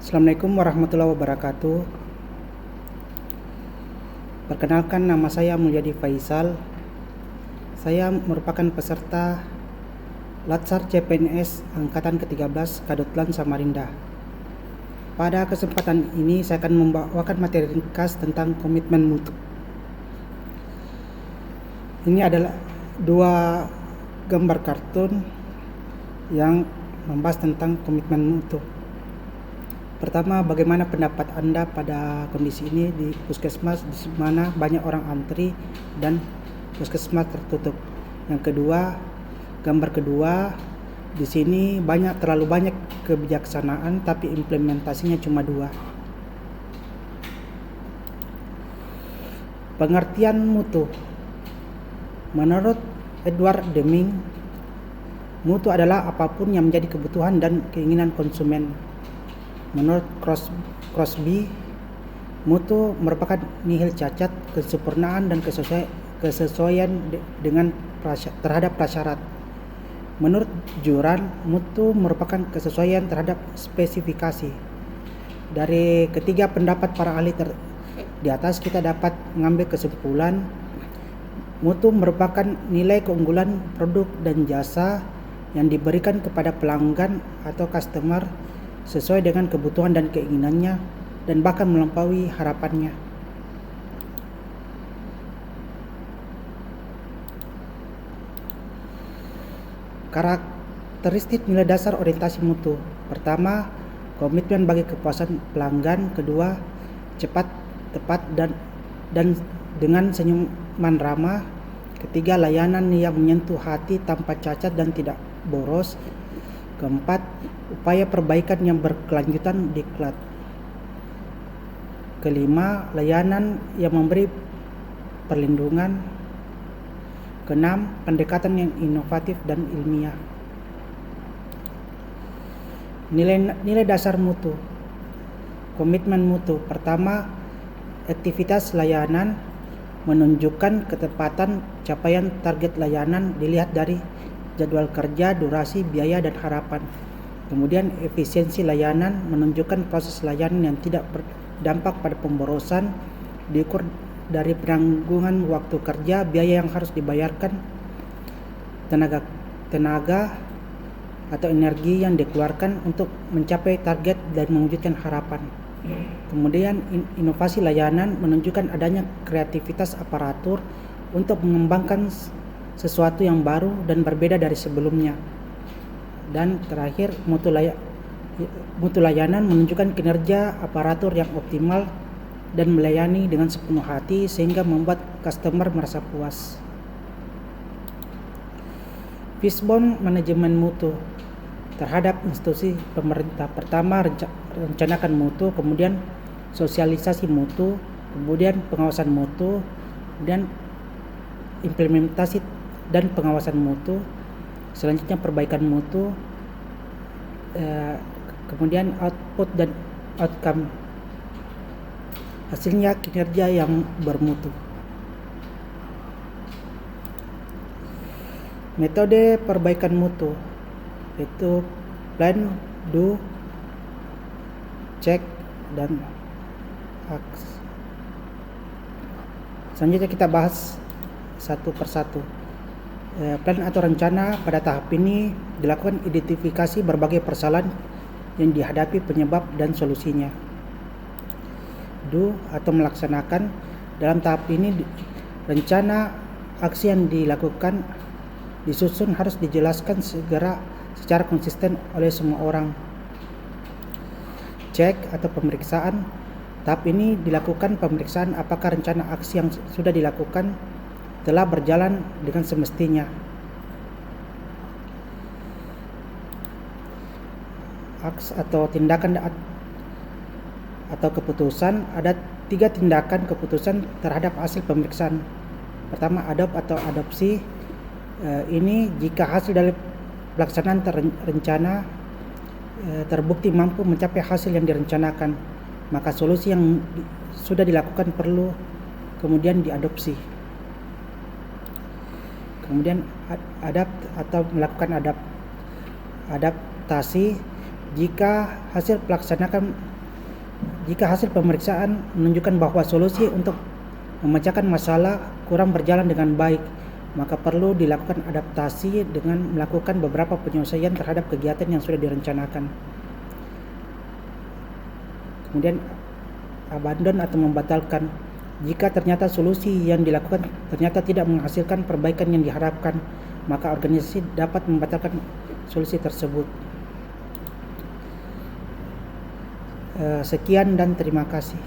Assalamualaikum warahmatullahi wabarakatuh. Perkenalkan, nama saya Mulyadi Faisal. Saya merupakan peserta Latsar CPNS Angkatan ke-13 Kadotlan Samarinda. Pada kesempatan ini saya akan membawakan materi ringkas tentang komitmen mutu. Ini adalah dua gambar kartun yang membahas tentang komitmen mutu. Pertama, bagaimana pendapat Anda pada kondisi ini di puskesmas di mana banyak orang antri dan puskesmas tertutup. Yang kedua, gambar kedua, di sini terlalu banyak kebijaksanaan tapi implementasinya cuma dua. Pengertian mutu. Menurut Edward Deming, mutu adalah apapun yang menjadi kebutuhan dan keinginan konsumen. Menurut Crosby, mutu merupakan nihil cacat, kesempurnaan dan kesesuaian dengan terhadap prasyarat. Menurut Juran, mutu merupakan kesesuaian terhadap spesifikasi. Dari ketiga pendapat para ahli di atas kita dapat mengambil kesimpulan mutu merupakan nilai keunggulan produk dan jasa yang diberikan kepada pelanggan atau customer sesuai dengan kebutuhan dan keinginannya dan bahkan melampaui harapannya. Karakteristik nilai dasar orientasi mutu. Pertama, komitmen bagi kepuasan pelanggan. Kedua, cepat, tepat dan dengan senyuman ramah. Ketiga, layanan yang menyentuh hati tanpa cacat dan tidak boros. Keempat, upaya perbaikan yang berkelanjutan diklat. Kelima, layanan yang memberi perlindungan. Keenam, pendekatan yang inovatif dan ilmiah. Nilai dasar mutu. Komitmen mutu. Pertama, aktivitas layanan menunjukkan ketepatan capaian target layanan dilihat dari jadwal kerja, durasi, biaya, dan harapan. Kemudian efisiensi layanan menunjukkan proses layanan yang tidak berdampak pada pemborosan, diukur dari penanggungan waktu kerja, biaya yang harus dibayarkan, tenaga atau energi yang dikeluarkan untuk mencapai target dan mewujudkan harapan. Kemudian inovasi layanan menunjukkan adanya kreativitas aparatur untuk mengembangkan sesuatu yang baru dan berbeda dari sebelumnya. Dan terakhir, mutu layanan menunjukkan kinerja aparatur yang optimal dan melayani dengan sepenuh hati sehingga membuat customer merasa puas. Fishbone manajemen mutu terhadap institusi pemerintah. Pertama, rencanakan mutu, kemudian sosialisasi mutu, kemudian pengawasan mutu, kemudian implementasi dan pengawasan mutu, selanjutnya perbaikan mutu, kemudian output dan outcome, hasilnya kinerja yang bermutu. Metode perbaikan mutu yaitu plan, do, check, dan act. Selanjutnya kita bahas satu persatu. Plan atau rencana pada tahap ini dilakukan identifikasi berbagai persoalan yang dihadapi, penyebab dan solusinya. Do atau melaksanakan. Dalam tahap ini rencana aksi yang dilakukan disusun harus dijelaskan secara konsisten oleh semua orang. Cek atau pemeriksaan. Tahap ini dilakukan pemeriksaan apakah rencana aksi yang sudah dilakukan telah berjalan dengan semestinya. Aks atau tindakan atau keputusan. Ada 3 tindakan keputusan terhadap hasil pemeriksaan. Pertama, adopt atau adopsi. Ini jika hasil dari pelaksanaan rencana terbukti mampu mencapai hasil yang direncanakan, maka solusi yang sudah dilakukan perlu kemudian diadopsi. Kemudian adapt atau melakukan adaptasi. Jika hasil Jika hasil pemeriksaan menunjukkan bahwa solusi untuk memecahkan masalah kurang berjalan dengan baik, maka perlu dilakukan adaptasi dengan melakukan beberapa penyesuaian terhadap kegiatan yang sudah direncanakan. Kemudian abandon atau membatalkan. Jika ternyata solusi yang dilakukan ternyata tidak menghasilkan perbaikan yang diharapkan, maka organisasi dapat membatalkan solusi tersebut. Sekian dan terima kasih.